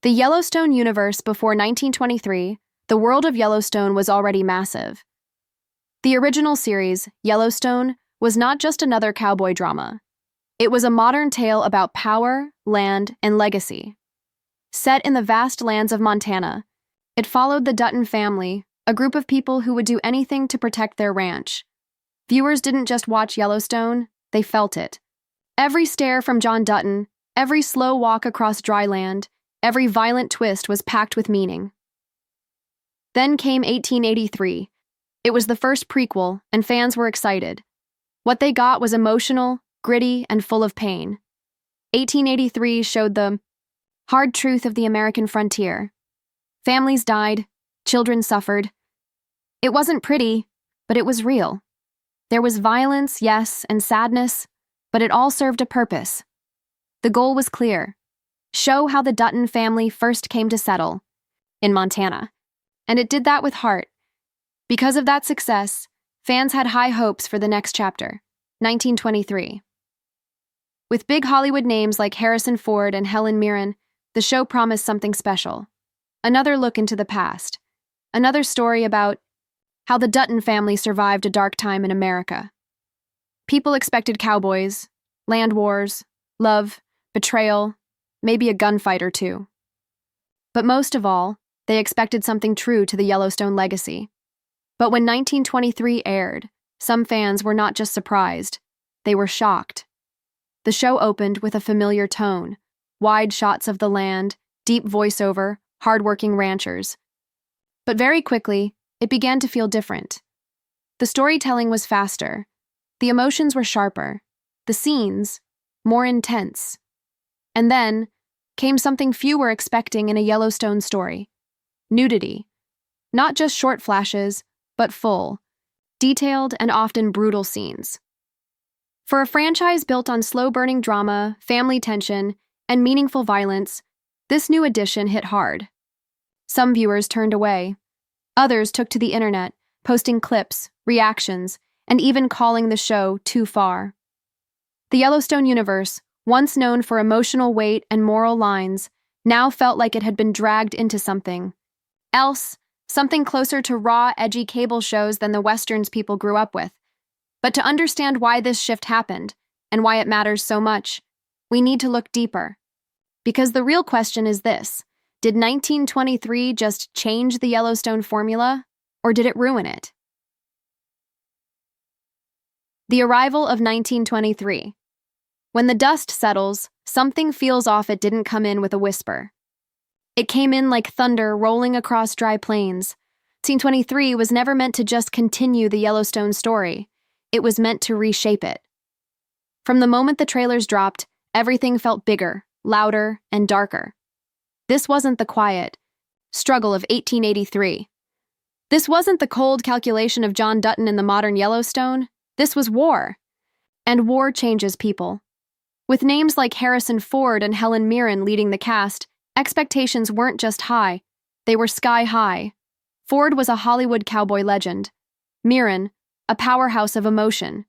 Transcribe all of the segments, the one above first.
The Yellowstone universe before 1923, the world of Yellowstone was already massive. The original series, Yellowstone, was not just another cowboy drama. It was a modern tale about power, land, and legacy. Set in the vast lands of Montana, it followed the Dutton family, a group of people who would do anything to protect their ranch. Viewers didn't just watch Yellowstone, they felt it. Every stare from John Dutton, every slow walk across dry land, every violent twist was packed with meaning. Then came 1883. It was the first prequel, and fans were excited. What they got was emotional, gritty, and full of pain. 1883 showed the hard truth of the American frontier. Families died, children suffered. It wasn't pretty, but it was real. There was violence, yes, and sadness, but it all served a purpose. The goal was clear: show how the Dutton family first came to settle in Montana. And it did that with heart. Because of that success, fans had high hopes for the next chapter, 1923. With big Hollywood names like Harrison Ford and Helen Mirren, the show promised something special. Another look into the past. Another story about how the Dutton family survived a dark time in America. People expected cowboys, land wars, love, betrayal, maybe a gunfight or two. But most of all, they expected something true to the Yellowstone legacy. But when 1923 aired, some fans were not just surprised, they were shocked. The show opened with a familiar tone, wide shots of the land, deep voiceover, hardworking ranchers. But very quickly, it began to feel different. The storytelling was faster, the emotions were sharper, the scenes more intense. And then came something few were expecting in a Yellowstone story: nudity. Not just short flashes, but full, detailed, and often brutal scenes. For a franchise built on slow-burning drama, family tension, and meaningful violence, this new addition hit hard. Some viewers turned away. Others took to the internet, posting clips, reactions, and even calling the show too far. The Yellowstone universe, once known for emotional weight and moral lines, now felt like it had been dragged into something else, something closer to raw, edgy cable shows than the westerns people grew up with. But to understand why this shift happened, and why it matters so much, we need to look deeper. Because the real question is this: did 1923 just change the Yellowstone formula, or did it ruin it? The arrival of 1923. When the dust settles, something feels off. It didn't come in with a whisper. It came in like thunder rolling across dry plains. 1923 was never meant to just continue the Yellowstone story. It was meant to reshape it. From the moment the trailers dropped, everything felt bigger, louder, and darker. This wasn't the quiet struggle of 1883. This wasn't the cold calculation of John Dutton in the modern Yellowstone. This was war. And war changes people. With names like Harrison Ford and Helen Mirren leading the cast, expectations weren't just high, they were sky high. Ford was a Hollywood cowboy legend. Mirren, a powerhouse of emotion.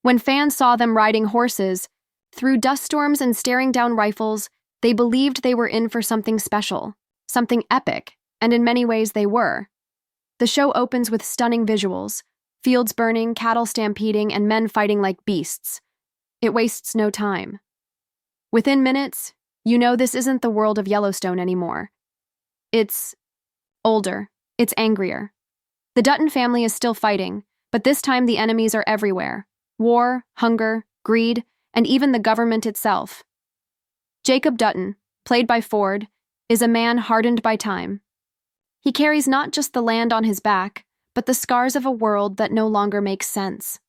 When fans saw them riding horses, through dust storms and staring down rifles, they believed they were in for something special, something epic, and in many ways they were. The show opens with stunning visuals: fields burning, cattle stampeding, and men fighting like beasts. It wastes no time. Within minutes, you know this isn't the world of Yellowstone anymore. It's older. It's angrier. The Dutton family is still fighting, but this time the enemies are everywhere: war, hunger, greed, and even the government itself. Jacob Dutton, played by Ford, is a man hardened by time. He carries not just the land on his back, but the scars of a world that no longer makes sense.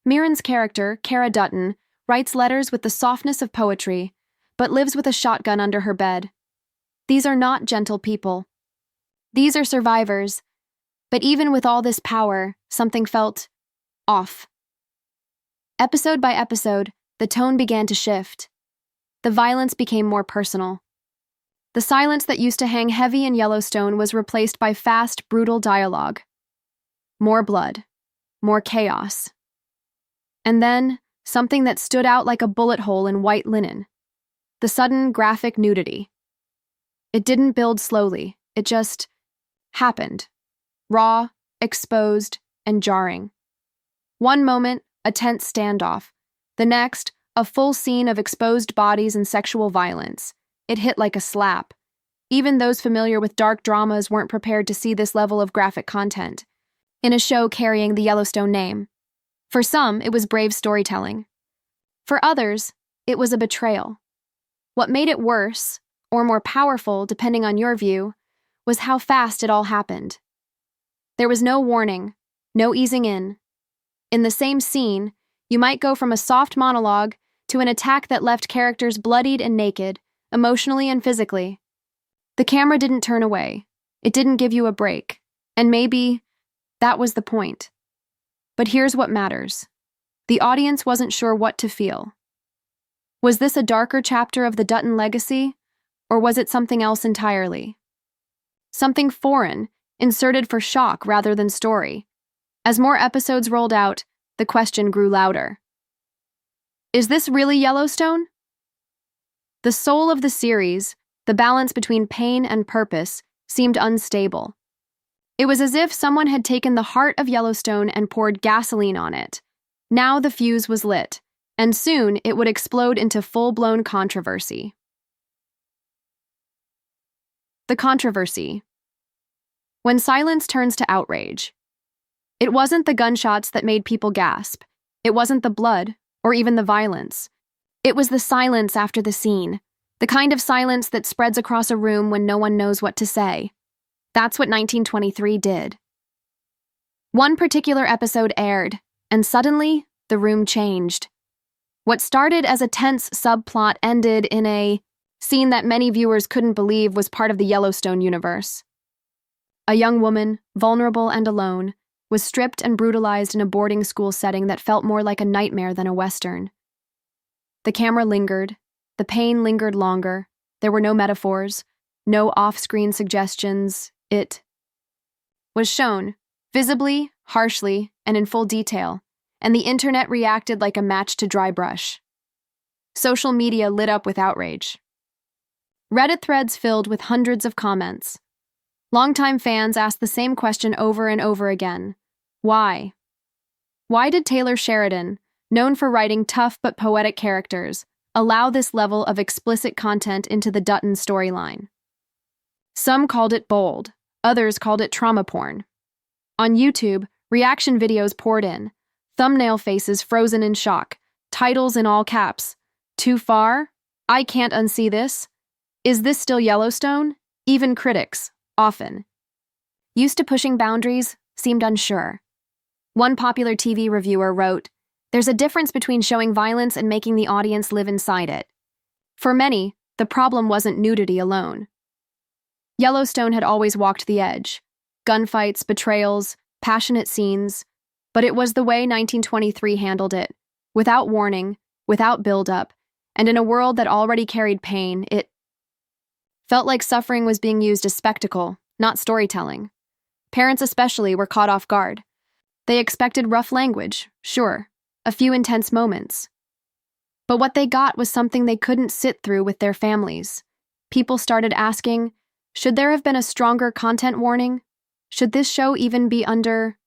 Mirren's character, Cara Dutton, writes letters with the softness of poetry, but lives with a shotgun under her bed. These are not gentle people. These are survivors. But even with all this power, something felt off. Episode by episode, the tone began to shift. The violence became more personal. The silence that used to hang heavy in Yellowstone was replaced by fast, brutal dialogue. More blood. More chaos. And then, something that stood out like a bullet hole in white linen: the sudden graphic nudity. It didn't build slowly. It just happened. Raw, exposed, and jarring. One moment, a tense standoff. The next, a full scene of exposed bodies and sexual violence. It hit like a slap. Even those familiar with dark dramas weren't prepared to see this level of graphic content in a show carrying the Yellowstone name. For some, it was brave storytelling. For others, it was a betrayal. What made it worse, or more powerful, depending on your view, was how fast it all happened. There was no warning, no easing in. In the same scene, you might go from a soft monologue to an attack that left characters bloodied and naked, emotionally and physically. The camera didn't turn away. It didn't give you a break. And maybe that was the point. But here's what matters. The audience wasn't sure what to feel. Was this a darker chapter of the Dutton legacy, or was it something else entirely? Something foreign, inserted for shock rather than story. As more episodes rolled out, the question grew louder. Is this really Yellowstone? The soul of the series, the balance between pain and purpose, seemed unstable. It was as if someone had taken the heart of Yellowstone and poured gasoline on it. Now the fuse was lit, and soon it would explode into full-blown controversy. The controversy. When silence turns to outrage. It wasn't the gunshots that made people gasp. It wasn't the blood, or even the violence. It was the silence after the scene, the kind of silence that spreads across a room when no one knows what to say. That's what 1923 did. One particular episode aired, and suddenly, the room changed. What started as a tense subplot ended in a scene that many viewers couldn't believe was part of the Yellowstone universe. A young woman, vulnerable and alone, was stripped and brutalized in a boarding school setting that felt more like a nightmare than a Western. The camera lingered. The pain lingered longer. There were no metaphors, no off-screen suggestions. It was shown, visibly, harshly, and in full detail, and the internet reacted like a match to dry brush. Social media lit up with outrage. Reddit threads filled with hundreds of comments. Longtime fans asked the same question over and over again. Why? Why did Taylor Sheridan, known for writing tough but poetic characters, allow this level of explicit content into the Dutton storyline? Some called it bold, others called it trauma porn. On YouTube, reaction videos poured in, thumbnail faces frozen in shock, titles in all caps. Too far? I can't unsee this. Is this still Yellowstone? Even critics, often used to pushing boundaries, seemed unsure. One popular TV reviewer wrote, "There's a difference between showing violence and making the audience live inside it." For many, the problem wasn't nudity alone. Yellowstone had always walked the edge. Gunfights, betrayals, passionate scenes. But it was the way 1923 handled it. Without warning, without build-up, and in a world that already carried pain, it felt like suffering was being used as spectacle, not storytelling. Parents especially were caught off guard. They expected rough language, sure, a few intense moments. But what they got was something they couldn't sit through with their families. People started asking, should there have been a stronger content warning? Should this show even be under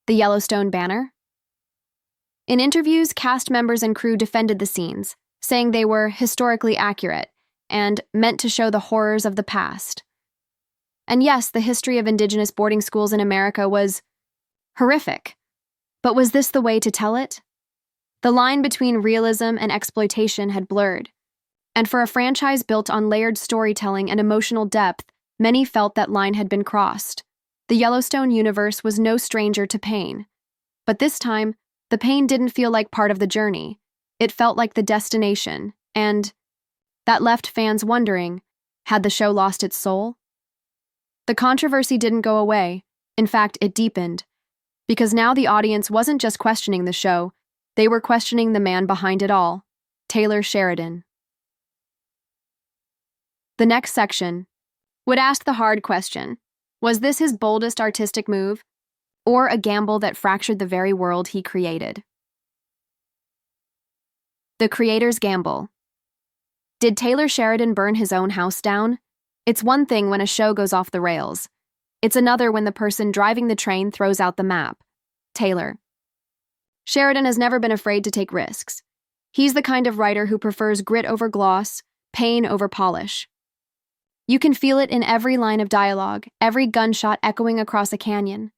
the Yellowstone banner? In interviews, cast members and crew defended the scenes, saying they were historically accurate and meant to show the horrors of the past. And yes, the history of Indigenous boarding schools in America was horrific. But was this the way to tell it? The line between realism and exploitation had blurred. And for a franchise built on layered storytelling and emotional depth, many felt that line had been crossed. The Yellowstone universe was no stranger to pain. But this time, the pain didn't feel like part of the journey. It felt like the destination, and that left fans wondering, had the show lost its soul? The controversy didn't go away. In fact, it deepened. Because now the audience wasn't just questioning the show, they were questioning the man behind it all, Taylor Sheridan. The next section would ask the hard question, was this his boldest artistic move, or a gamble that fractured the very world he created? The creator's gamble. Did Taylor Sheridan burn his own house down? It's one thing when a show goes off the rails. It's another when the person driving the train throws out the map. Taylor. Sheridan has never been afraid to take risks. He's the kind of writer who prefers grit over gloss, pain over polish. You can feel it in every line of dialogue, every gunshot echoing across a canyon.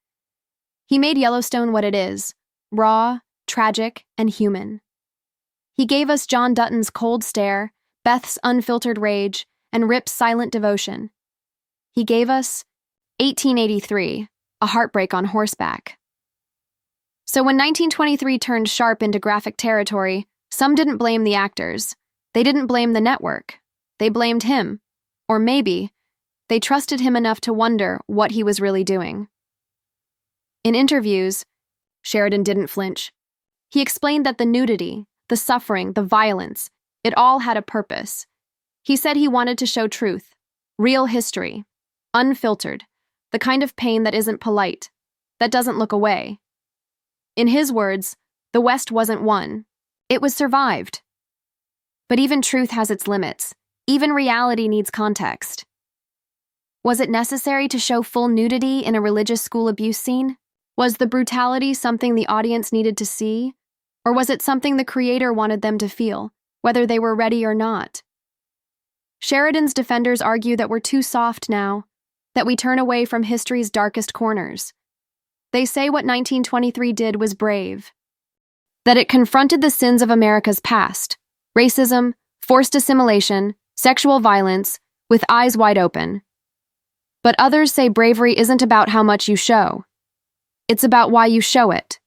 He made Yellowstone what it is, raw, tragic, and human. He gave us John Dutton's cold stare, Beth's unfiltered rage, and Rip's silent devotion. He gave us 1883, a heartbreak on horseback. So when 1923 turned sharp into graphic territory, some didn't blame the actors. They didn't blame the network. They blamed him. Or maybe, they trusted him enough to wonder what he was really doing. In interviews, Sheridan didn't flinch. He explained that the nudity, the suffering, the violence, it all had a purpose. He said he wanted to show truth, real history, unfiltered, the kind of pain that isn't polite, that doesn't look away. In his words, the West wasn't won. It was survived. But even truth has its limits. Even reality needs context. Was it necessary to show full nudity in a religious school abuse scene? Was the brutality something the audience needed to see? Or was it something the creator wanted them to feel, whether they were ready or not? Sheridan's defenders argue that we're too soft now, that we turn away from history's darkest corners. They say what 1923 did was brave, that it confronted the sins of America's past, racism, forced assimilation, sexual violence, with eyes wide open. But others say bravery isn't about how much you show. It's about why you show it.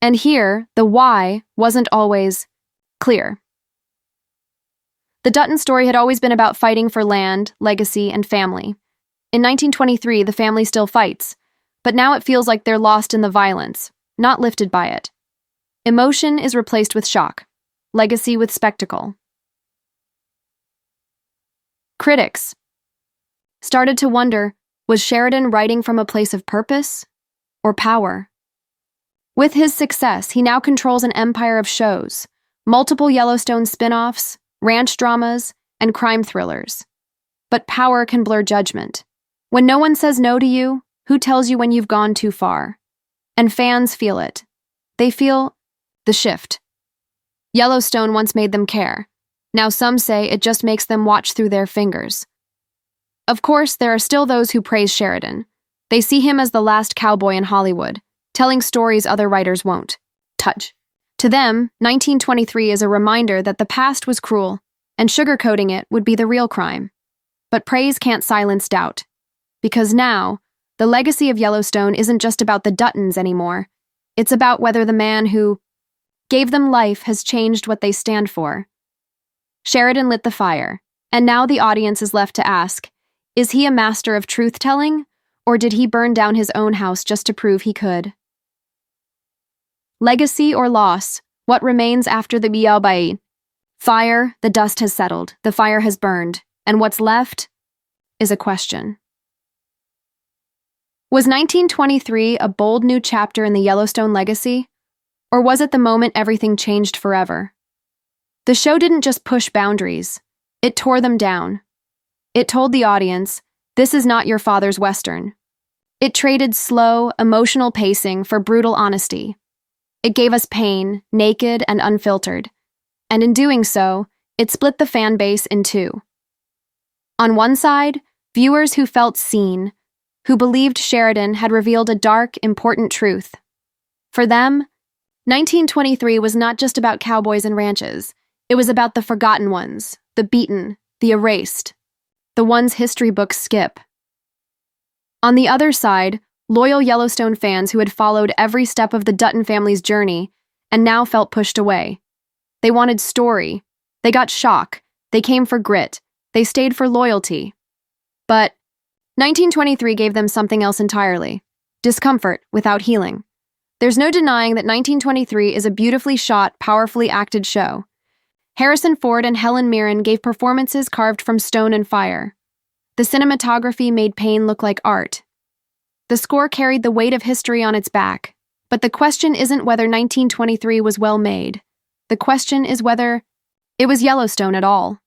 And here, the why wasn't always clear. The Dutton story had always been about fighting for land, legacy, and family. In 1923, the family still fights, but now it feels like they're lost in the violence, not lifted by it. Emotion is replaced with shock, legacy with spectacle. Critics started to wonder, was Sheridan writing from a place of purpose or power? With his success, he now controls an empire of shows, multiple Yellowstone spin-offs, ranch dramas, and crime thrillers. But power can blur judgment. When no one says no to you, who tells you when you've gone too far? And fans feel it. They feel the shift. Yellowstone once made them care. Now some say it just makes them watch through their fingers. Of course, there are still those who praise Sheridan. They see him as the last cowboy in Hollywood, telling stories other writers won't touch. To them, 1923 is a reminder that the past was cruel, and sugarcoating it would be the real crime. But praise can't silence doubt. Because now, the legacy of Yellowstone isn't just about the Duttons anymore. It's about whether the man who gave them life has changed what they stand for. Sheridan lit the fire, and now the audience is left to ask, is he a master of truth-telling, or did he burn down his own house just to prove he could? Legacy or loss, what remains after the Biyabai? Fire, the dust has settled, the fire has burned, and what's left is a question. Was 1923 a bold new chapter in the Yellowstone legacy, or was it the moment everything changed forever? The show didn't just push boundaries, it tore them down. It told the audience, this is not your father's Western. It traded slow, emotional pacing for brutal honesty. It gave us pain, naked and unfiltered. And in doing so, it split the fan base in two. On one side, viewers who felt seen, who believed Sheridan had revealed a dark, important truth. For them, 1923 was not just about cowboys and ranches. It was about the forgotten ones, the beaten, the erased, the ones history books skip. On the other side, loyal Yellowstone fans who had followed every step of the Dutton family's journey and now felt pushed away. They wanted story. They got shock. They came for grit. They stayed for loyalty. But 1923 gave them something else entirely. Discomfort without healing. There's no denying that 1923 is a beautifully shot, powerfully acted show. Harrison Ford and Helen Mirren gave performances carved from stone and fire. The cinematography made pain look like art. The score carried the weight of history on its back. But the question isn't whether 1923 was well made. The question is whether it was Yellowstone at all.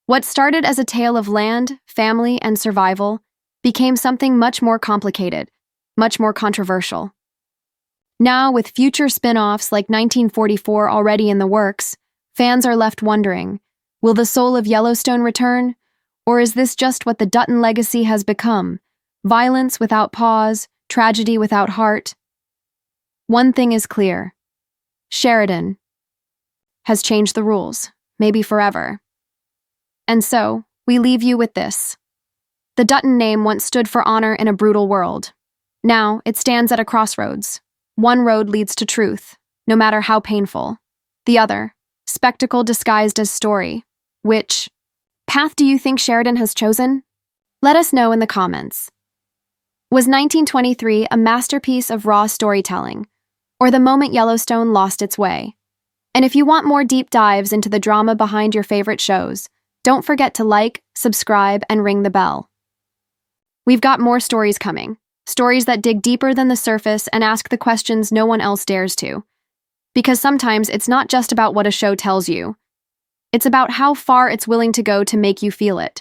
What started as a tale of land, family, and survival became something much more complicated, much more controversial. Now, with future spin-offs like 1944 already in the works, fans are left wondering, will the soul of Yellowstone return? Or is this just what the Dutton legacy has become? Violence without pause, tragedy without heart? One thing is clear. Sheridan has changed the rules, maybe forever. And so, we leave you with this. The Dutton name once stood for honor in a brutal world. Now, it stands at a crossroads. One road leads to truth, no matter how painful. The other, spectacle disguised as story. Which path do you think Sheridan has chosen? Let us know in the comments. Was 1923 a masterpiece of raw storytelling, or the moment Yellowstone lost its way? And if you want more deep dives into the drama behind your favorite shows, don't forget to like, subscribe, and ring the bell. We've got more stories coming. Stories that dig deeper than the surface and ask the questions no one else dares to. Because sometimes it's not just about what a show tells you. It's about how far it's willing to go to make you feel it.